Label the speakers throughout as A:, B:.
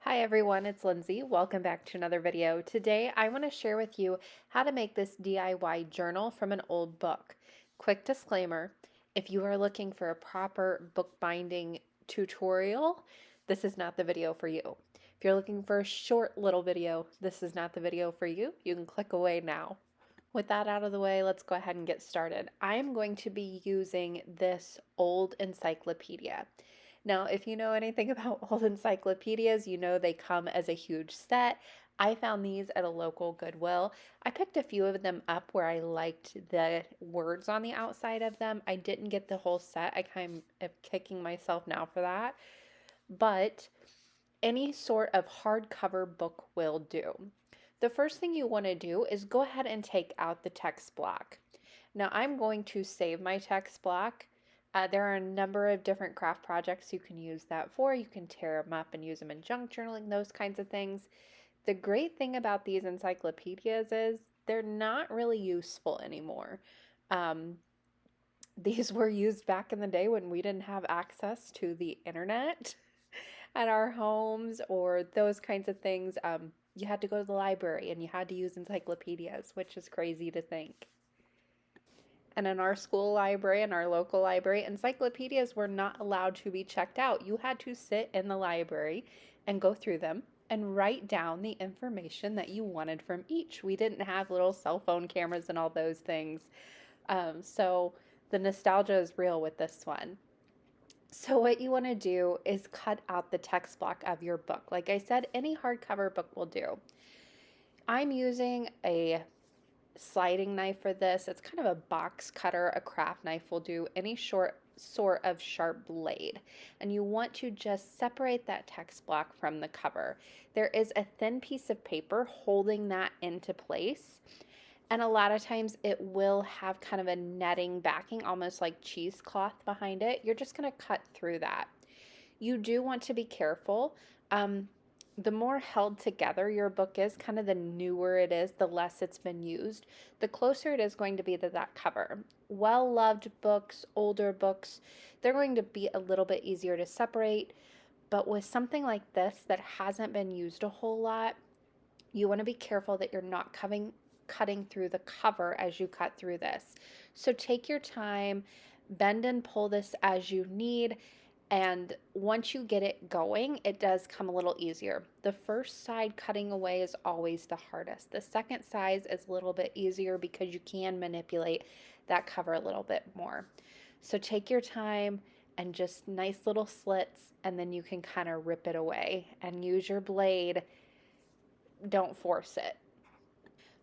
A: Hi everyone, it's Lindsay. Welcome back to another video. Today I want to share with you how to make this DIY journal from an old book. Quick disclaimer, if you are looking for a proper bookbinding tutorial, this is not the video for you. If you're looking for a short little video, this is not the video for you. You can click away now. With that out of the way, let's go ahead and get started. I am going to be using this old encyclopedia. Now, if you know anything about old encyclopedias, you know they come as a huge set. I found these at a local Goodwill. I picked a few of them up where I liked the words on the outside of them. I didn't get the whole set. I kind of am kicking myself now for that. But any sort of hardcover book will do. The first thing you want to do is go ahead and take out the text block. Now I'm going to save my text block. There are a number of different craft projects you can use that for. You can tear them up and use them in junk journaling, those kinds of things. The great thing about these encyclopedias is they're not really useful anymore. Um, these were used back in the day when we didn't have access to the internet at our homes or those kinds of things. You had to go to the library and you had to use encyclopedias, which is crazy to think. And in our school library and our local library, encyclopedias were not allowed to be checked out. You had to sit in the library and go through them and write down the information that you wanted from each. We didn't have little cell phone cameras and all those things. So the nostalgia is real with this one. So what you want to do is cut out the text block of your book. Like I said, any hardcover book will do. I'm using a sliding knife for this. It's kind of a box cutter. A craft knife will do, any short sort of sharp blade. And you want to just separate that text block from the cover. There is a thin piece of paper holding that into place. And a lot of times it will have kind of a netting backing, almost like cheesecloth behind it. You're just going to cut through that. You do want to be careful. The more held together your book is, kind of the newer it is, the less it's been used, the closer it is going to be to that cover. Well-loved books, older books, they're going to be a little bit easier to separate. But with something like this that hasn't been used a whole lot, you want to be careful that you're not cutting through the cover as you cut through this. So take your time, bend and pull this as you need, and once you get it going, it does come a little easier. The first side cutting away is always the hardest. The second side is a little bit easier because you can manipulate that cover a little bit more. So take your time and just nice little slits, and then you can kind of rip it away and use your blade. Don't force it.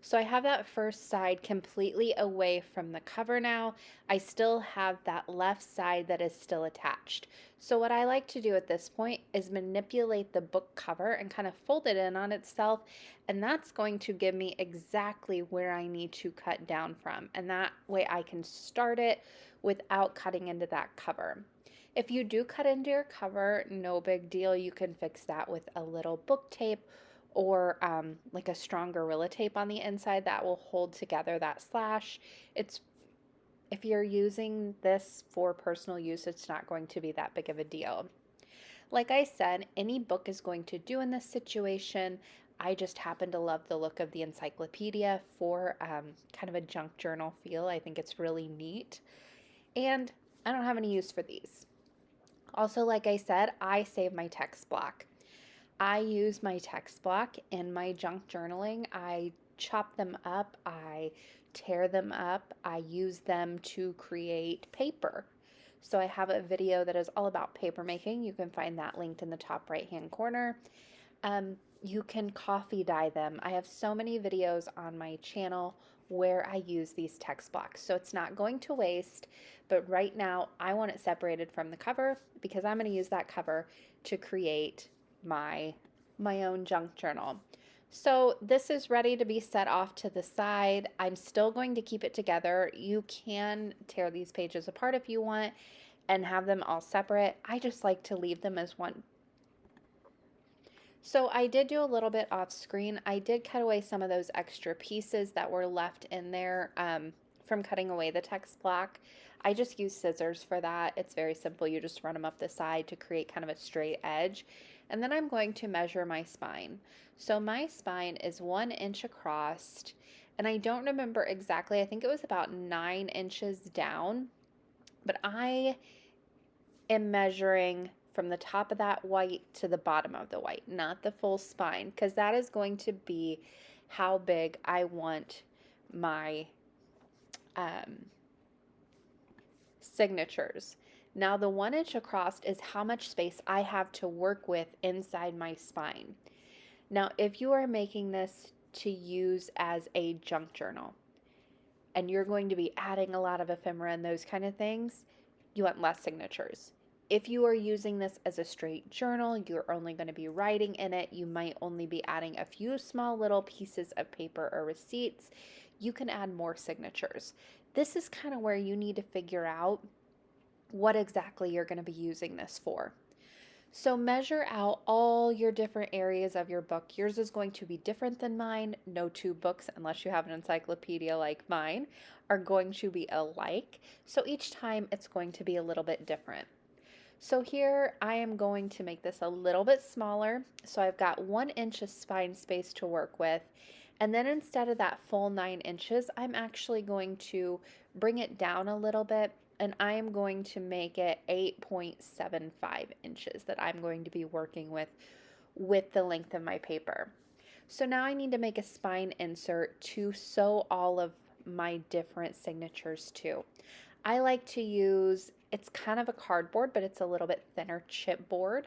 A: So I have that first side completely away from the cover now. I still have that left side that is still attached. So what I like to do at this point is manipulate the book cover and kind of fold it in on itself, and that's going to give me exactly where I need to cut down from, and that way I can start it without cutting into that cover. If you do cut into your cover, no big deal. You can fix that with a little book tape or like a strong Gorilla Tape on the inside that will hold together that slash. If you're using this for personal use, it's not going to be that big of a deal. Like I said, any book is going to do in this situation. I just happen to love the look of the encyclopedia for kind of a junk journal feel. I think it's really neat. And I don't have any use for these. Also, like I said, I save my text block. I use my text block in my junk journaling. I chop them up, I tear them up, I use them to create paper. So I have a video that is all about paper making. You can find that linked in the top right hand corner. You can coffee dye them. I have so many videos on my channel where I use these text blocks. So it's not going to waste, but right now I want it separated from the cover because I'm going to use that cover to create my own junk journal. So this is ready to be set off to the side. I'm still going to keep it together. You can tear these pages apart if you want and have them all separate. I just like to leave them as one. So I did do a little bit off screen. I did cut away some of those extra pieces that were left in there from cutting away the text block. I just use scissors for that. It's very simple. You just run them up the side to create kind of a straight edge. And then I'm going to measure my spine. So my spine is 1 inch across, and I don't remember exactly, I think it was about 9 inches down, but I am measuring from the top of that white to the bottom of the white, not the full spine, because that is going to be how big I want my um, signatures. Now, the 1 inch across is how much space I have to work with inside my spine. Now, if you are making this to use as a junk journal and you're going to be adding a lot of ephemera and those kind of things, you want less signatures. If you are using this as a straight journal, you're only going to be writing in it, you might only be adding a few small little pieces of paper or receipts, you can add more signatures. This is kind of where you need to figure out what exactly you're going to be using this for. So measure out all your different areas of your book. Yours is going to be different than mine. No two books, unless you have an encyclopedia like mine, are going to be alike. So each time it's going to be a little bit different. So here I am going to make this a little bit smaller. So I've got 1 inch of spine space to work with. And then instead of that full 9 inches, I'm actually going to bring it down a little bit, and I am going to make it 8.75 inches that I'm going to be working with the length of my paper. So now I need to make a spine insert to sew all of my different signatures to. I like to use, it's kind of a cardboard, but it's a little bit thinner chipboard.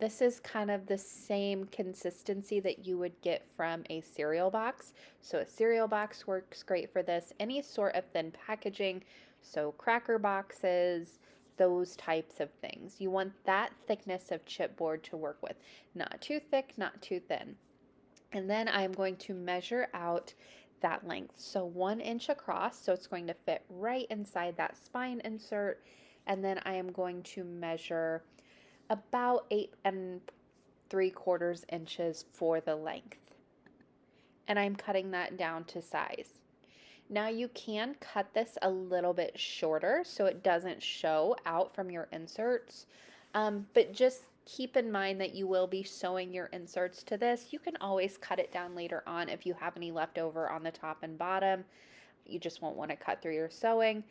A: This is kind of the same consistency that you would get from a cereal box. So a cereal box works great for this. Any sort of thin packaging, so cracker boxes, those types of things. You want that thickness of chipboard to work with. Not too thick, not too thin. And then I'm going to measure out that length. So 1 inch across, so it's going to fit right inside that spine insert. And then I am going to measure about 8 3/4 inches for the length. And I'm cutting that down to size. Now you can cut this a little bit shorter so it doesn't show out from your inserts, but just keep in mind that you will be sewing your inserts to this. You can always cut it down later on if you have any left over on the top and bottom. You just won't want to cut through your sewing.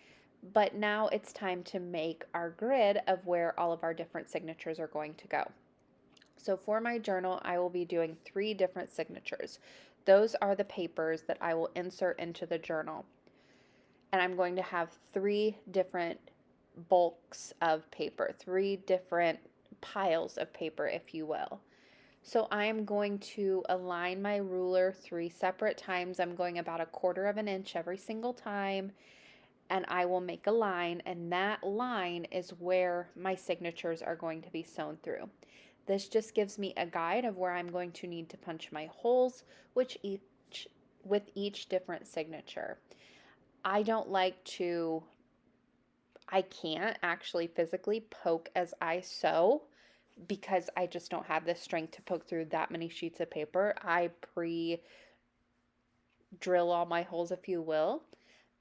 A: But now it's time to make our grid of where all of our different signatures are going to go. So for my journal, I will be doing 3 different signatures. Those are the papers that I will insert into the journal. And I'm going to have 3 different bulks of paper, 3 different piles of paper, if you will. So I am going to align my ruler 3 separate times. I'm going about 1/4 inch every single time. And I will make a line, and that line is where my signatures are going to be sewn through. This just gives me a guide of where I'm going to need to punch my holes, with each different signature. I can't actually physically poke as I sew because I just don't have the strength to poke through that many sheets of paper. I pre-drill all my holes, if you will.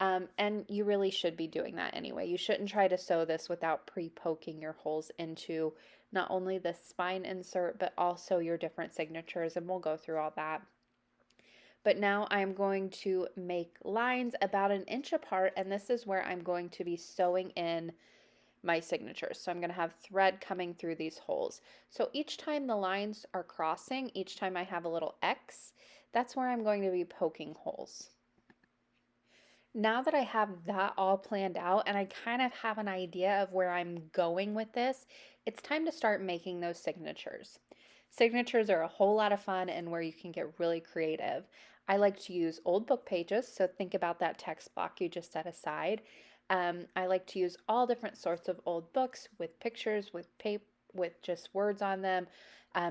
A: And you really should be doing that anyway. You shouldn't try to sew this without pre-poking your holes into not only the spine insert, but also your different signatures, and we'll go through all that. But now I'm going to make lines about 1 inch apart, and this is where I'm going to be sewing in my signatures. So I'm going to have thread coming through these holes. So each time the lines are crossing, each time I have a little X, that's where I'm going to be poking holes. Now that I have that all planned out and I kind of have an idea of where I'm going with this, it's time to start making those signatures. Signatures are a whole lot of fun and where you can get really creative. I like to use old book pages, so think about that text block you just set aside. I like to use all different sorts of old books with pictures, with just words on them,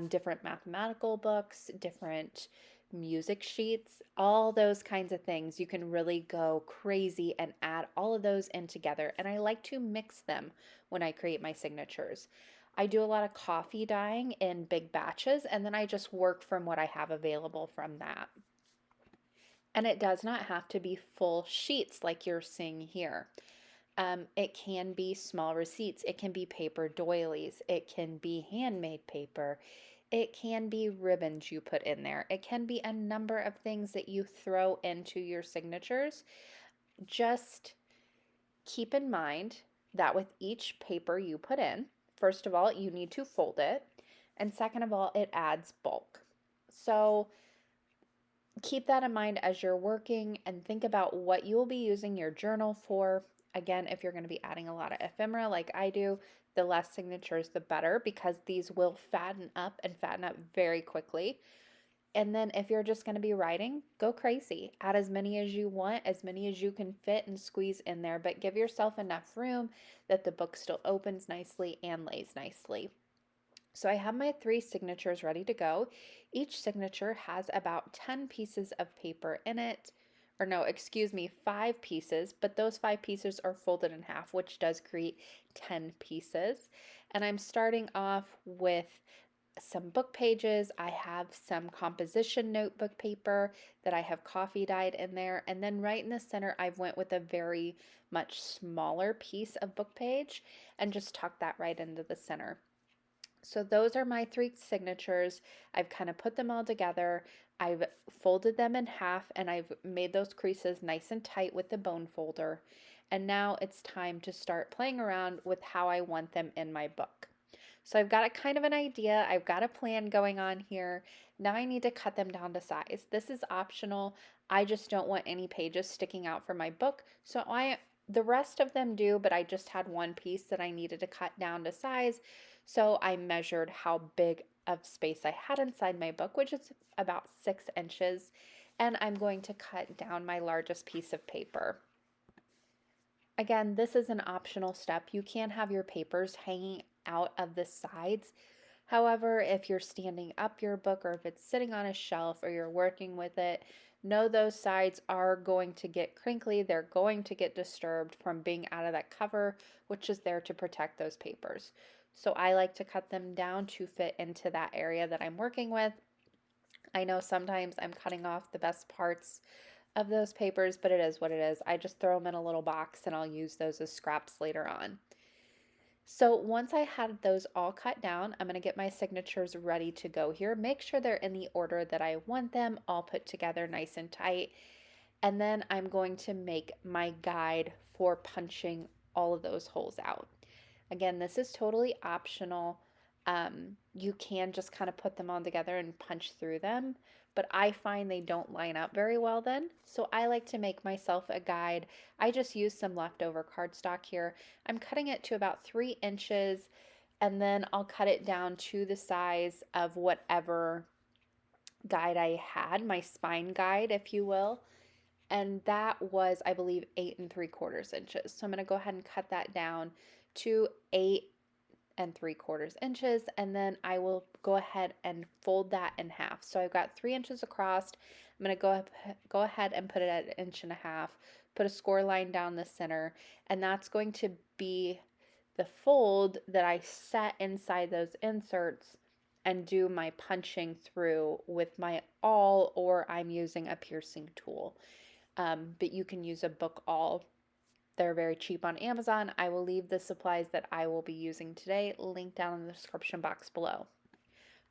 A: different mathematical books, different music sheets, all those kinds of things. You can really go crazy and add all of those in together. And I like to mix them when I create my signatures. I do a lot of coffee dyeing in big batches, and then I just work from what I have available from that. And it does not have to be full sheets like you're seeing here. It can be small receipts, it can be paper doilies, it can be handmade paper, it can be ribbons you put in there, it can be a number of things that you throw into your signatures. Just keep in mind that with each paper you put in, first of all, you need to fold it, and second of all, it adds bulk. So keep that in mind as you're working and think about what you will be using your journal for. Again, if you're going to be adding a lot of ephemera like I do, the less signatures, the better, because these will fatten up and fatten up very quickly. And then if you're just going to be writing, go crazy. Add as many as you want, as many as you can fit and squeeze in there, but give yourself enough room that the book still opens nicely and lays nicely. So I have my 3 signatures ready to go. Each signature has about 10 pieces of paper in it. Or no, excuse me, 5 pieces, but those 5 pieces are folded in half, which does create 10 pieces. And I'm starting off with some book pages. I have some composition notebook paper that I have coffee dyed in there. And then right in the center, I've went with a very much smaller piece of book page and just tucked that right into the center. So those are my 3 signatures. I've kind of put them all together. I've folded them in half and I've made those creases nice and tight with the bone folder. And now it's time to start playing around with how I want them in my book. So I've got a kind of an idea. I've got a plan going on here. Now I need to cut them down to size. This is optional. I just don't want any pages sticking out from my book. So the rest of them do, but I just had one piece that I needed to cut down to size. So I measured how big of space I had inside my book, which is about 6 inches. And I'm going to cut down my largest piece of paper. Again, this is an optional step. You can have your papers hanging out of the sides. However, if you're standing up your book or if it's sitting on a shelf or you're working with it, know those sides are going to get crinkly. They're going to get disturbed from being out of that cover, which is there to protect those papers. So I like to cut them down to fit into that area that I'm working with. I know sometimes I'm cutting off the best parts of those papers, but it is what it is. I just throw them in a little box and I'll use those as scraps later on. So once I had those all cut down, I'm going to get my signatures ready to go here. Make sure they're in the order that I want them, all put together nice and tight. And then I'm going to make my guide for punching all of those holes out. Again, this is totally optional. You can just kind of put them on together and punch through them, but I find they don't line up very well then. So I like to make myself a guide. I just use some leftover cardstock here. I'm cutting it to about 3 inches, and then I'll cut it down to the size of whatever guide I had, my spine guide, if you will. And that was, I believe, 8 3/4 inches. So I'm going to go ahead and cut that down to 8 3/4 inches, and then I will go ahead and fold that in half. So I've got 3 inches across. I'm going to go ahead and put it at 1.5 inches, put a score line down the center, and that's going to be the fold that I set inside those inserts and do my punching through with my awl, or I'm using a piercing tool. But you can use a book awl. They're very cheap on Amazon. I will leave the supplies that I will be using today linked down in the description box below.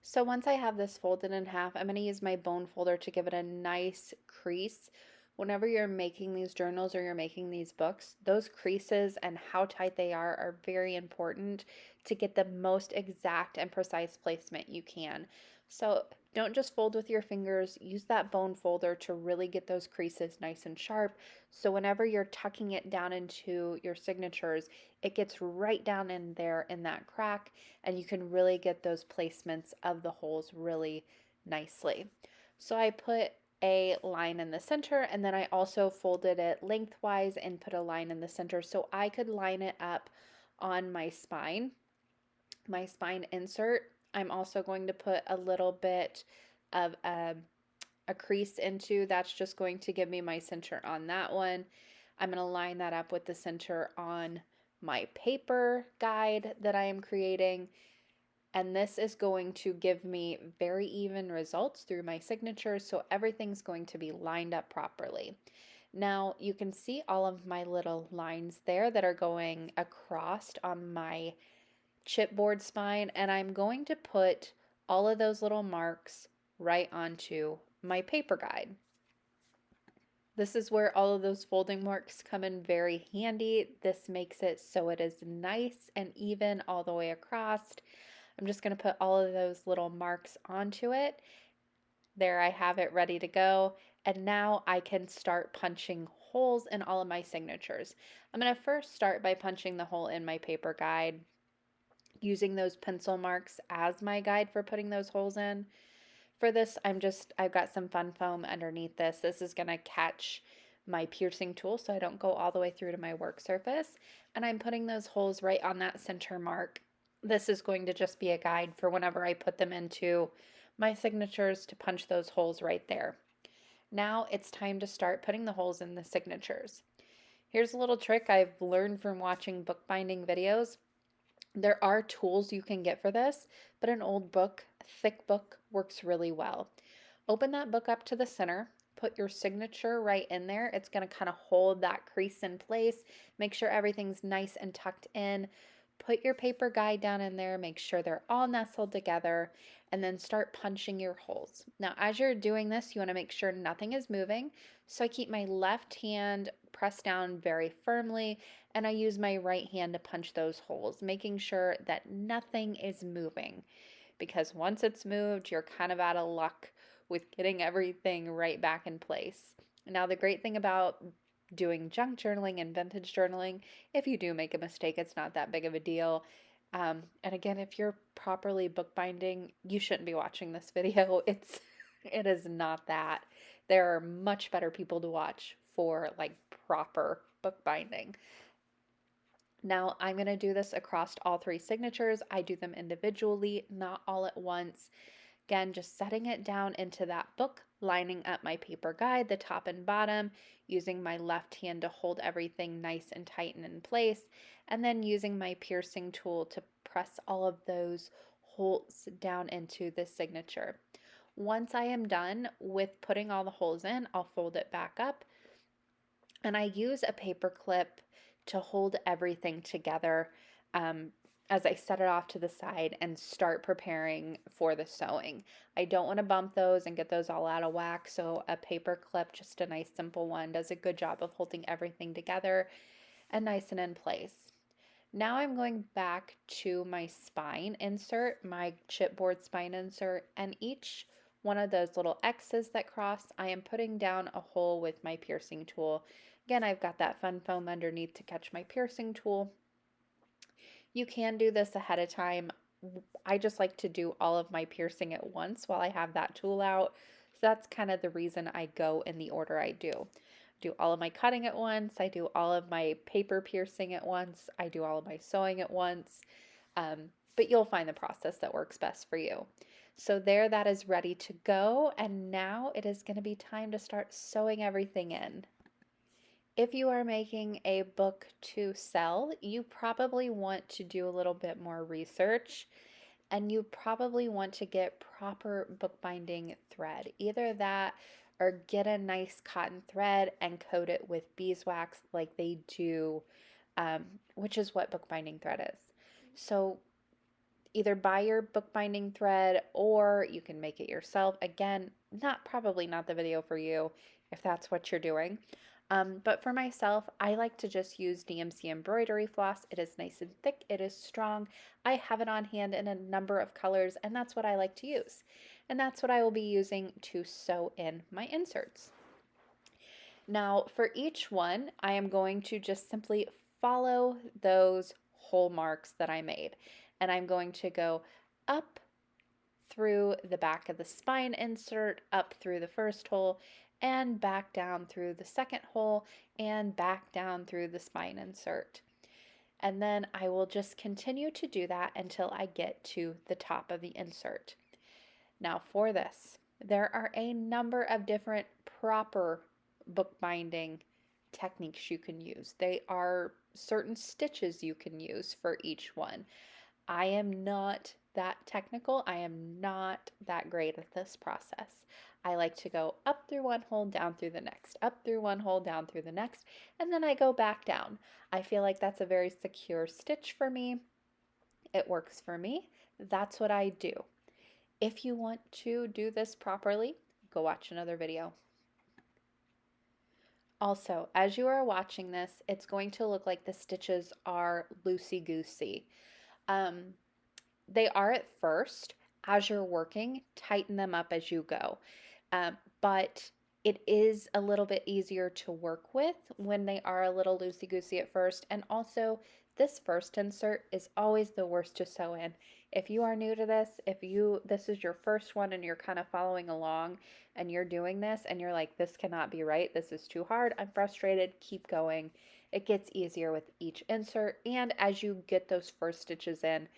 A: So once I have this folded in half, I'm going to use my bone folder to give it a nice crease. Whenever you're making these journals or you're making these books, those creases and how tight they are very important to get the most exact and precise placement you can. So don't just fold with your fingers, use that bone folder to really get those creases nice and sharp. So whenever you're tucking it down into your signatures, it gets right down in there in that crack, and you can really get those placements of the holes really nicely. So I put a line in the center, and then I also folded it lengthwise and put a line in the center so I could line it up on my spine insert. I'm also going to put a little bit of a crease into. That's just going to give me my center on that one. I'm going to line that up with the center on my paper guide that I am creating. And this is going to give me very even results through my signatures, so everything's going to be lined up properly. Now you can see all of my little lines there that are going across on my chipboard spine, and I'm going to put all of those little marks right onto my paper guide. This is where all of those folding marks come in very handy. This makes it so it is nice and even all the way across. I'm just going to put all of those little marks onto it. There, I have it ready to go. And now I can start punching holes in all of my signatures. I'm going to first start by punching the hole in my paper guide, using those pencil marks as my guide for putting those holes in. For this, I've got some fun foam underneath this. This is going to catch my piercing tool so I don't go all the way through to my work surface. And I'm putting those holes right on that center mark. This is going to just be a guide for whenever I put them into my signatures to punch those holes right there. Now it's time to start putting the holes in the signatures. Here's a little trick I've learned from watching bookbinding videos. There are tools you can get for this, but an old book, thick book, works really well. Open that book up to the center, put your signature right in there. It's going to kind of hold that crease in place. Make sure everything's nice and tucked in. Put your paper guide down in there, make sure they're all nestled together, and then start punching your holes. Now, as you're doing this, you want to make sure nothing is moving. So I keep my left hand pressed down very firmly, and I use my right hand to punch those holes, making sure that nothing is moving. Because once it's moved, you're kind of out of luck with getting everything right back in place. Now, the great thing about doing junk journaling and vintage journaling, if you do make a mistake, it's not that big of a deal. And again, if you're properly bookbinding, you shouldn't be watching this video. It is not that. There are much better people to watch for like proper bookbinding. Now I'm going to do this across all three signatures. I do them individually, not all at once. Again, just setting it down into that book, lining up my paper guide, the top and bottom, using my left hand to hold everything nice and tight and in place, and then using my piercing tool to press all of those holes down into the signature. Once I am done with putting all the holes in, I'll fold it back up, and I use a paper clip to hold everything together as I set it off to the side and start preparing for the sewing. I don't want to bump those and get those all out of whack, so a paper clip, just a nice simple one, does a good job of holding everything together and nice and in place. Now I'm going back to my spine insert, my chipboard spine insert, and each one of those little X's that cross, I am putting down a hole with my piercing tool. Again, I've got that fun foam underneath to catch my piercing tool. You can do this ahead of time. I just like to do all of my piercing at once while I have that tool out. So that's kind of the reason I go in the order I do. Do all of my cutting at once. I do all of my paper piercing at once. I do all of my sewing at once. But you'll find the process that works best for you. So there, that is ready to go. And now it is going to be time to start sewing everything in. If you are making a book to sell, you probably want to do a little bit more research, and you probably want to get proper bookbinding thread. Either that or get a nice cotton thread and coat it with beeswax like they do, which is what bookbinding thread is. So either buy your bookbinding thread or you can make it yourself. Again, probably not the video for you if that's what you're doing. But for myself, I like to just use DMC embroidery floss. It is nice and thick, it is strong. I have it on hand in a number of colors, and that's what I like to use. And that's what I will be using to sew in my inserts. Now, for each one, I am going to just simply follow those hole marks that I made. And I'm going to go up through the back of the spine insert, up through the first hole, and back down through the second hole, and back down through the spine insert. And then I will just continue to do that until I get to the top of the insert. Now for this, there are a number of different proper bookbinding techniques you can use. They are certain stitches you can use for each one. I am not that technical. I am not that great at this process. I like to go up through one hole, down through the next, up through one hole, down through the next, and then I go back down. I feel like that's a very secure stitch for me. It works for me. That's what I do. If you want to do this properly, go watch another video. Also, as you are watching this, it's going to look like the stitches are loosey-goosey. Um, they are at first. As you're working, tighten them up as you go. But it is a little bit easier to work with when they are a little loosey-goosey at first. And also, this first insert is always the worst to sew in. If you are new to this, this is your first one and you're kind of following along and you're doing this and you're like, this cannot be right, this is too hard, I'm frustrated, keep going. It gets easier with each insert, and as you get those first stitches in,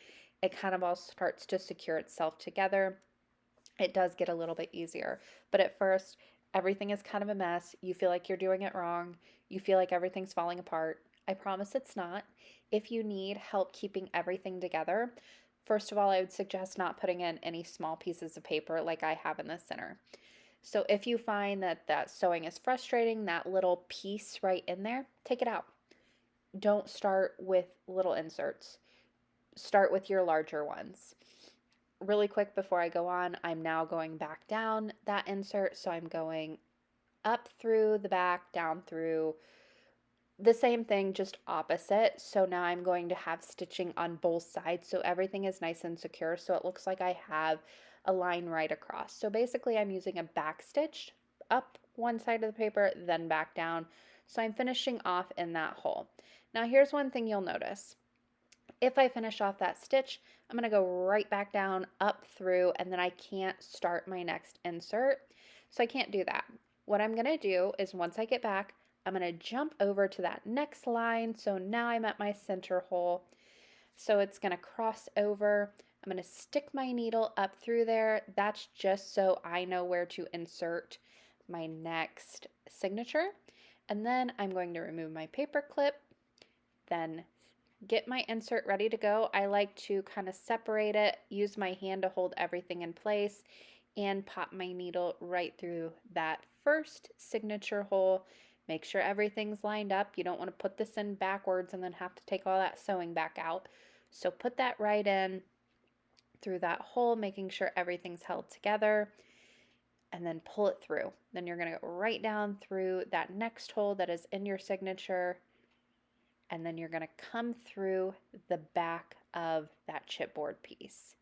A: it kind of all starts to secure itself together. It does get a little bit easier, but at first everything is kind of a mess. You feel like you're doing it wrong. You feel like everything's falling apart. I promise it's not. If you need help keeping everything together, first of all, I would suggest not putting in any small pieces of paper like I have in the center. So if you find that sewing is frustrating, that little piece right in there, take it out. Don't start with little inserts. Start with your larger ones. Really quick before I go on, I'm now going back down that insert. So I'm going up through the back, down through the same thing, just opposite. So now I'm going to have stitching on both sides. So everything is nice and secure. So it looks like I have a line right across. So basically I'm using a back stitch up one side of the paper, then back down. So I'm finishing off in that hole. Now here's one thing you'll notice. If I finish off that stitch, I'm going to go right back down, up through, and then I can't start my next insert. So I can't do that. What I'm going to do is once I get back, I'm going to jump over to that next line. So now I'm at my center hole. So it's going to cross over. I'm going to stick my needle up through there. That's just so I know where to insert my next signature. And then I'm going to remove my paper clip, then get my insert ready to go. I like to kind of separate it, use my hand to hold everything in place, and pop my needle right through that first signature hole. Make sure everything's lined up. You don't want to put this in backwards and then have to take all that sewing back out. So put that right in through that hole, making sure everything's held together, and then pull it through. Then you're going to go right down through that next hole that is in your signature, and then you're going to come through the back of that chipboard piece.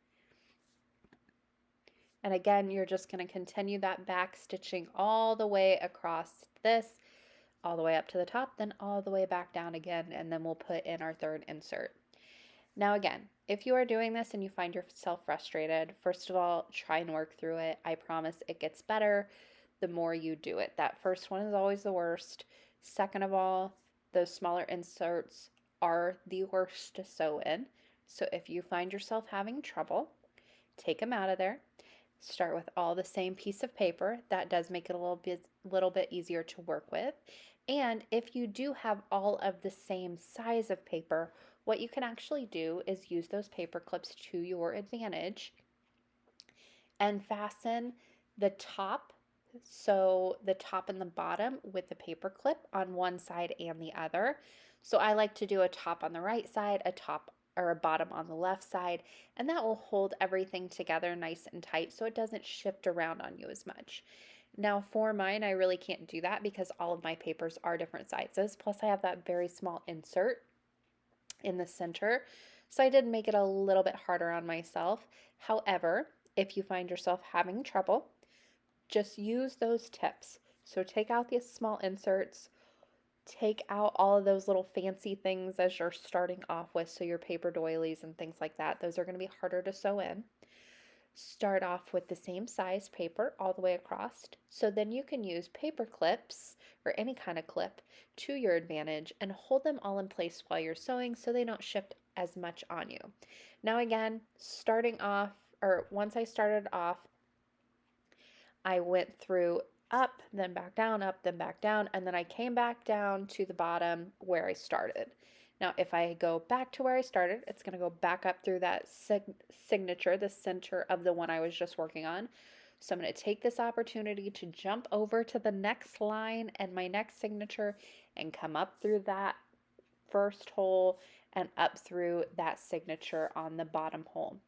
A: And again, you're just going to continue that back stitching all the way across this, all the way up to the top, then all the way back down again, and then we'll put in our third insert. Now again, if you are doing this and you find yourself frustrated, first of all, try and work through it. I promise it gets better the more you do it. That first one is always the worst. Second of all, those smaller inserts are the worst to sew in. So if you find yourself having trouble, take them out of there. Start with all the same piece of paper. That does make it a little bit easier to work with. And if you do have all of the same size of paper, what you can actually do is use those paper clips to your advantage and fasten the top, so the top and the bottom, with the paper clip on one side and the other. So I like to do a top on the right side, a top or a bottom on the left side, and that will hold everything together nice and tight so it doesn't shift around on you as much. Now for mine, I really can't do that because all of my papers are different sizes, plus I have that very small insert in the center, so I did make it a little bit harder on myself. However, if you find yourself having trouble, just use those tips. So take out these small inserts, take out all of those little fancy things as you're starting off with, so your paper doilies and things like that, those are going to be harder to sew in. Start off with the same size paper all the way across, so then you can use paper clips or any kind of clip to your advantage and hold them all in place while you're sewing so they don't shift as much on you. Now again, once I started off, I went through up, then back down, up, then back down, and then I came back down to the bottom where I started. Now, if I go back to where I started, it's going to go back up through that signature, the center of the one I was just working on. So I'm going to take this opportunity to jump over to the next line and my next signature and come up through that first hole and up through that signature on the bottom hole.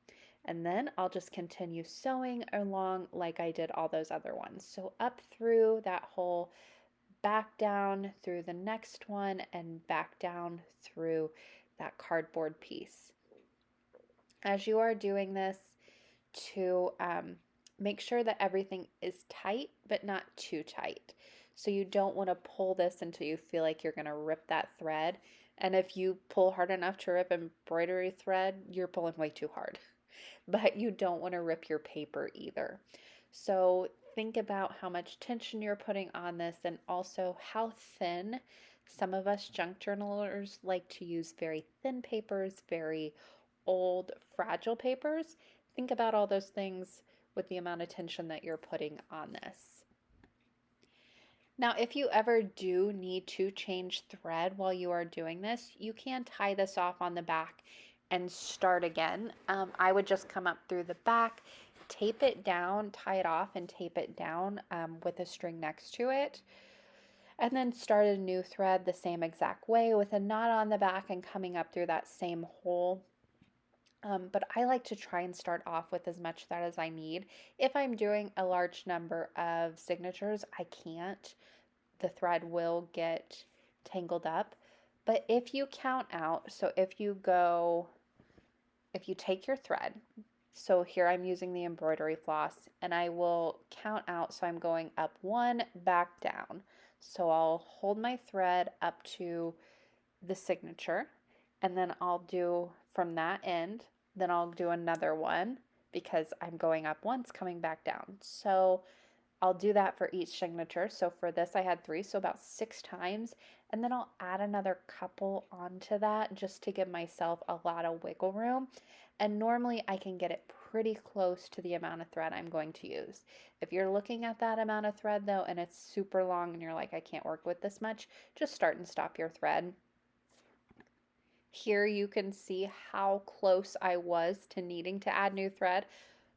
A: And then I'll just continue sewing along like I did all those other ones. So up through that hole, back down through the next one, and back down through that cardboard piece. As you are doing this, to make sure that everything is tight, but not too tight. So you don't want to pull this until you feel like you're going to rip that thread. And if you pull hard enough to rip embroidery thread, you're pulling way too hard. But you don't want to rip your paper either. So think about how much tension you're putting on this and also how thin. Some of us junk journalers like to use very thin papers, very old, fragile papers. Think about all those things with the amount of tension that you're putting on this. Now, if you ever do need to change thread while you are doing this, you can tie this off on the back and start again. I would just come up through the back, tape it down, tie it off and tape it down with a string next to it. And then start a new thread the same exact way with a knot on the back and coming up through that same hole. But I like to try and start off with as much thread as I need. If I'm doing a large number of signatures, I can't. The thread will get tangled up. But if you count out, so if you take your thread, so here I'm using the embroidery floss, and I will count out, so I'm going up 1, back down. So I'll hold my thread up to the signature, and then I'll do from that end, then I'll do another one because I'm going up once, coming back down. So I'll do that for each signature. So for this I had 3, so about 6 times, and then I'll add another couple onto that just to give myself a lot of wiggle room. And normally I can get it pretty close to the amount of thread I'm going to use. If you're looking at that amount of thread though and it's super long and you're like, I can't work with this much, just start and stop your thread. Here you can see how close I was to needing to add new thread,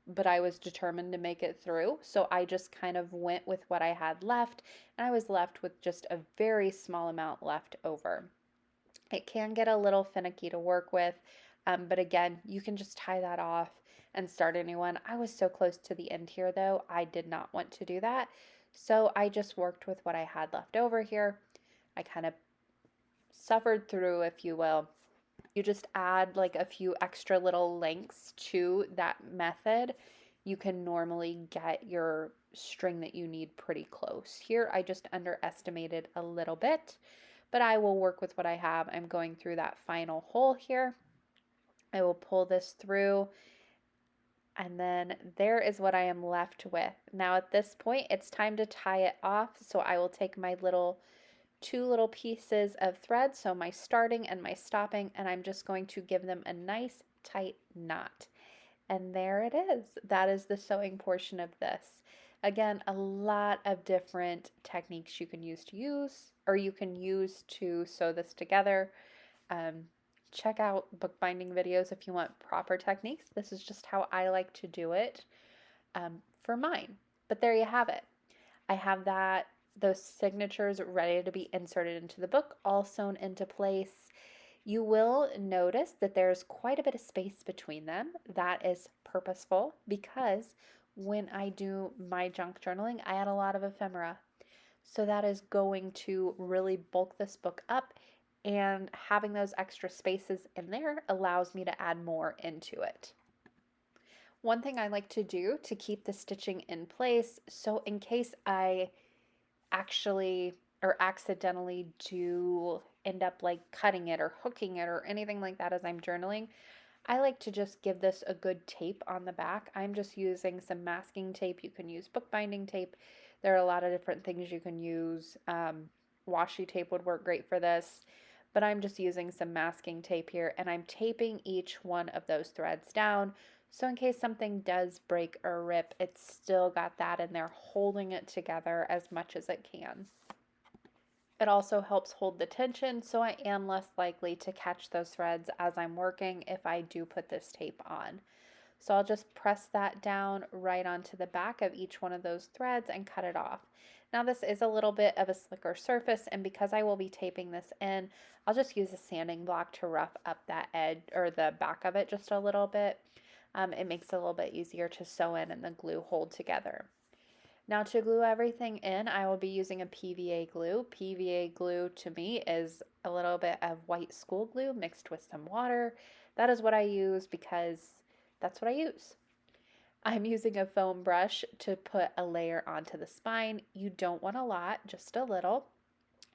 A: but I was determined to make it through. So I just kind of went with what I had left, and I was left with just a very small amount left over. It can get a little finicky to work with, but again, you can just tie that off and start a new one. I was so close to the end here though, I did not want to do that. So I just worked with what I had left over here. I kind of suffered through, if you will. You just add like a few extra little links to that method. You can normally get your string that you need pretty close. Here I just underestimated a little bit, but I will work with what I have. I'm going through that final hole here. I will pull this through, and then there is what I am left with. Now at this point it's time to tie it off, so I will take my 2 little pieces of thread, so my starting and my stopping, and I'm just going to give them a nice tight knot. And there it is. That is the sewing portion of this. Again, a lot of different techniques you can use to sew this together. Check out bookbinding videos if you want proper techniques. This is just how I like to do it for mine. But there you have it. I have those signatures ready to be inserted into the book, all sewn into place. You will notice that there's quite a bit of space between them. That is purposeful because when I do my junk journaling, I add a lot of ephemera. So that is going to really bulk this book up, and having those extra spaces in there allows me to add more into it. One thing I like to do to keep the stitching in place, so in case I actually or accidentally do end up like cutting it or hooking it or anything like that as I'm journaling, I like to just give this a good tape on the back. I'm just using some masking tape. You can use bookbinding tape. There are a lot of different things you can use. Washi tape would work great for this, but I'm just using some masking tape here, and I'm taping each one of those threads down. So in case something does break or rip, it's still got that in there holding it together as much as it can. It also helps hold the tension, so I am less likely to catch those threads as I'm working if I do put this tape on. So I'll just press that down right onto the back of each one of those threads and cut it off. Now this is a little bit of a slicker surface, and because I will be taping this in, I'll just use a sanding block to rough up that edge or the back of it just a little bit. It makes it a little bit easier to sew in and the glue hold together. Now to glue everything in, I will be using a PVA glue. PVA glue to me is a little bit of white school glue mixed with some water. That is what I use because that's what I use. I'm using a foam brush to put a layer onto the spine. You don't want a lot, just a little.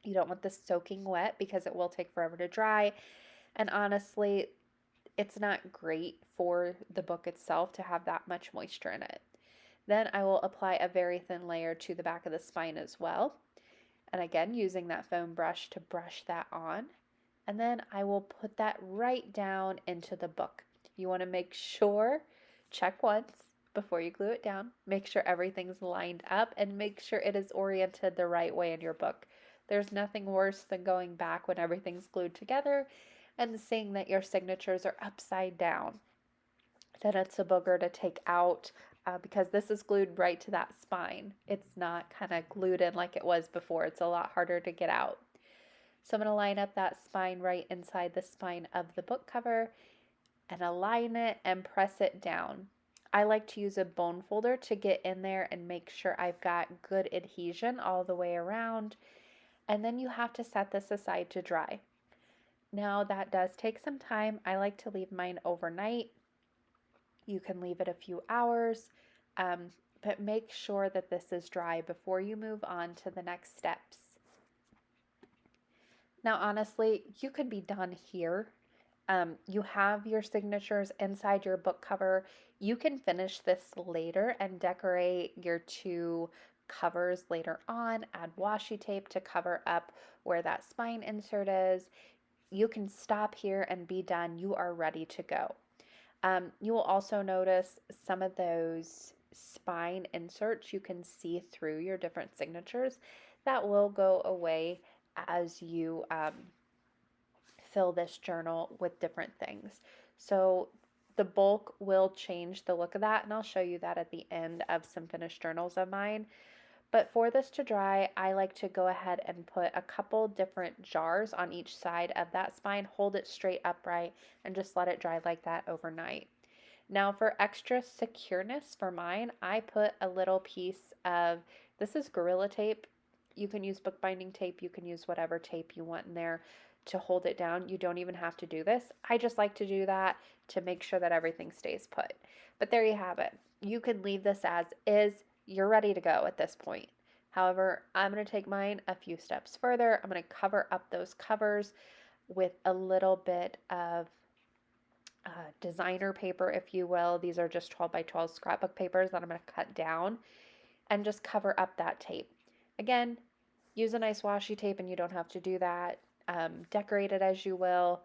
A: You don't want this soaking wet because it will take forever to dry. And honestly, it's not great for the book itself to have that much moisture in it. Then I will apply a very thin layer to the back of the spine as well. And again, using that foam brush to brush that on. And then I will put that right down into the book. You want to make sure, check once before you glue it down, make sure everything's lined up and make sure it is oriented the right way in your book. There's nothing worse than going back when everything's glued together and seeing that your signatures are upside down. Then it's a booger to take out because this is glued right to that spine. It's not kind of glued in like it was before. It's a lot harder to get out. So I'm going to line up that spine right inside the spine of the book cover and align it and press it down. I like to use a bone folder to get in there and make sure I've got good adhesion all the way around. And then you have to set this aside to dry. Now that does take some time. I like to leave mine overnight. You can leave it a few hours, but make sure that this is dry before you move on to the next steps. Now, honestly, you could be done here. You have your signatures inside your book cover. You can finish this later and decorate your two covers later on. Add washi tape to cover up where that spine insert is. You can stop here and be done. You are ready to go. You will also notice some of those spine inserts, you can see through your different signatures. That will go away as you fill this journal with different things. So the bulk will change the look of that, and I'll show you that at the end of some finished journals of mine. But for this to dry, I like to go ahead and put a couple different jars on each side of that spine, hold it straight upright, and just let it dry like that overnight. Now for extra secureness for mine, I put a little piece of, this is Gorilla Tape. You can use bookbinding tape, you can use whatever tape you want in there to hold it down. You don't even have to do this. I just like to do that to make sure that everything stays put. But there you have it. You can leave this as is. You're ready to go at this point. However, I'm going to take mine a few steps further. I'm going to cover up those covers with a little bit of designer paper, if you will. These are just 12 by 12 scrapbook papers that I'm going to cut down and just cover up that tape. Again, use a nice washi tape and you don't have to do that. Decorate it as you will.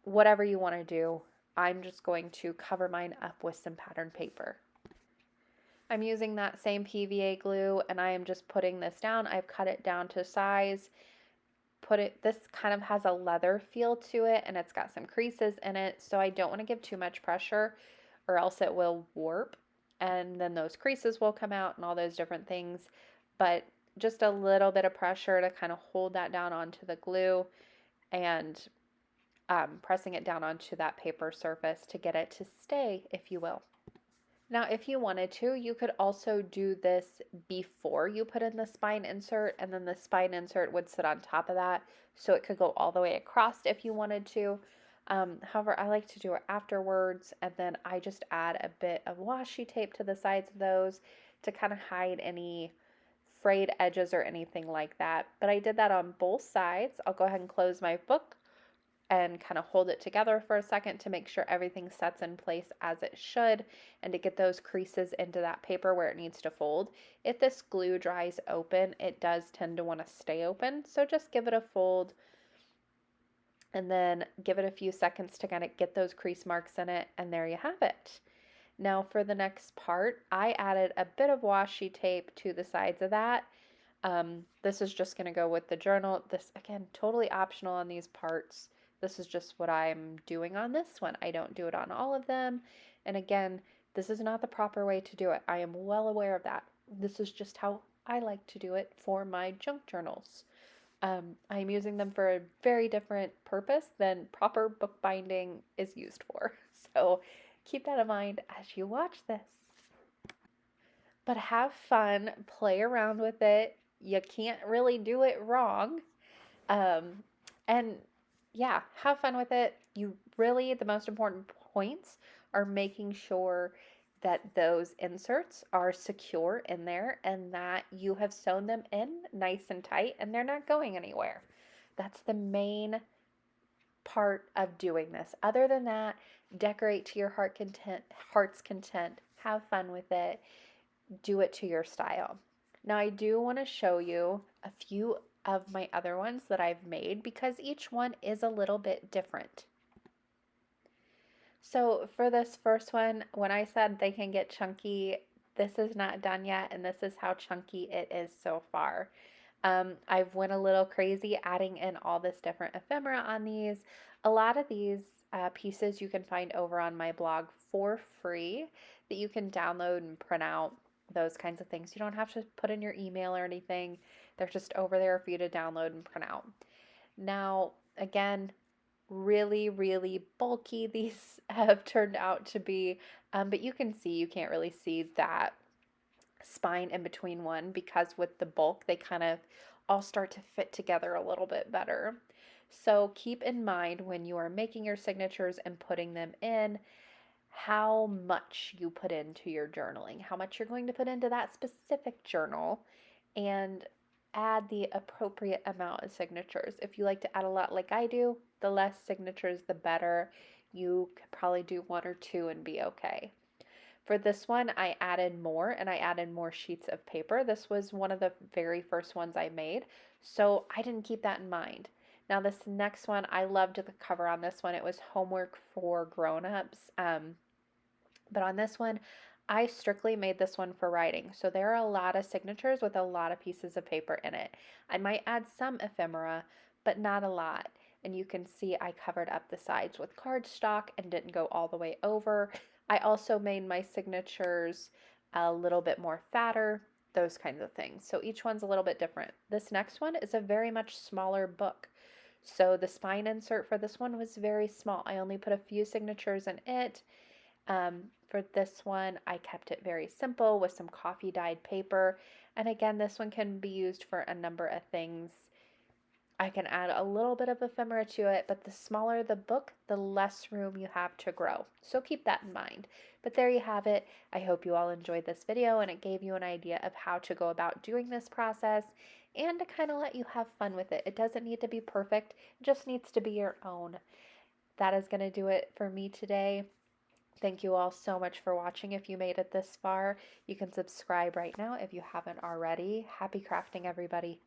A: Whatever you want to do. I'm just going to cover mine up with some pattern paper. I'm using that same PVA glue and I am just putting this down. I've cut it down to size. This kind of has a leather feel to it and it's got some creases in it, so I don't want to give too much pressure or else it will warp and then those creases will come out and all those different things. But just a little bit of pressure to kind of hold that down onto the glue and pressing it down onto that paper surface to get it to stay, if you will. Now, if you wanted to, you could also do this before you put in the spine insert, and then the spine insert would sit on top of that, so it could go all the way across if you wanted to. However, I like to do it afterwards, and then I just add a bit of washi tape to the sides of those to kind of hide any frayed edges or anything like that. But I did that on both sides. I'll go ahead and close my book and kind of hold it together for a second to make sure everything sets in place as it should and to get those creases into that paper where it needs to fold. If this glue dries open, it does tend to want to stay open, so just give it a fold and then give it a few seconds to kind of get those crease marks in it, and there you have it. Now for the next part, I added a bit of washi tape to the sides of that This is just going to go with the journal. This, again, totally optional on these parts. This is just what I'm doing on this one. I don't do it on all of them. And again, this is not the proper way to do it. I am well aware of that. This is just how I like to do it for my junk journals. I'm using them for a very different purpose than proper bookbinding is used for. So keep that in mind as you watch this. But have fun, play around with it. You can't really do it wrong. Um, and yeah, have fun with it. You really, the most important points are making sure that those inserts are secure in there and that you have sewn them in nice and tight and they're not going anywhere. That's the main part of doing this. Other than that, decorate to your heart's content. Have fun with it. Do it to your style. Now I do want to show you a few of my other ones that I've made because each one is a little bit different. So for this first one, when I said they can get chunky, this is not done yet, and this is how chunky it is so far. I've went a little crazy adding in all this different ephemera on these. A lot of these pieces you can find over on my blog for free that you can download and print out, those kinds of things. You don't have to put in your email or anything. They're just over there for you to download and print out. Now, again, really, really bulky these have turned out to be, but you can see, you can't really see that spine in between one because with the bulk, they kind of all start to fit together a little bit better. So keep in mind when you are making your signatures and putting them in, how much you put into your journaling, how much you're going to put into that specific journal, and add the appropriate amount of signatures. If you like to add a lot like I do, the less signatures, the better. You could probably do one or two and be okay. For this one, I added more and I added more sheets of paper. This was one of the very first ones I made, so I didn't keep that in mind. Now this next one, I loved the cover on this one. It was homework for grown-ups. But on this one, I strictly made this one for writing. So there are a lot of signatures with a lot of pieces of paper in it. I might add some ephemera, but not a lot. And you can see I covered up the sides with cardstock and didn't go all the way over. I also made my signatures a little bit more fatter, those kinds of things. So each one's a little bit different. This next one is a very much smaller book. So the spine insert for this one was very small. I only put a few signatures in it. For this one, I kept it very simple with some coffee dyed paper. And again, this one can be used for a number of things. I can add a little bit of ephemera to it, but the smaller the book, the less room you have to grow. So keep that in mind. But there you have it. I hope you all enjoyed this video and it gave you an idea of how to go about doing this process and to kind of let you have fun with it. It doesn't need to be perfect, it just needs to be your own. That is going to do it for me today. Thank you all so much for watching. If you made it this far, you can subscribe right now if you haven't already. Happy crafting, everybody.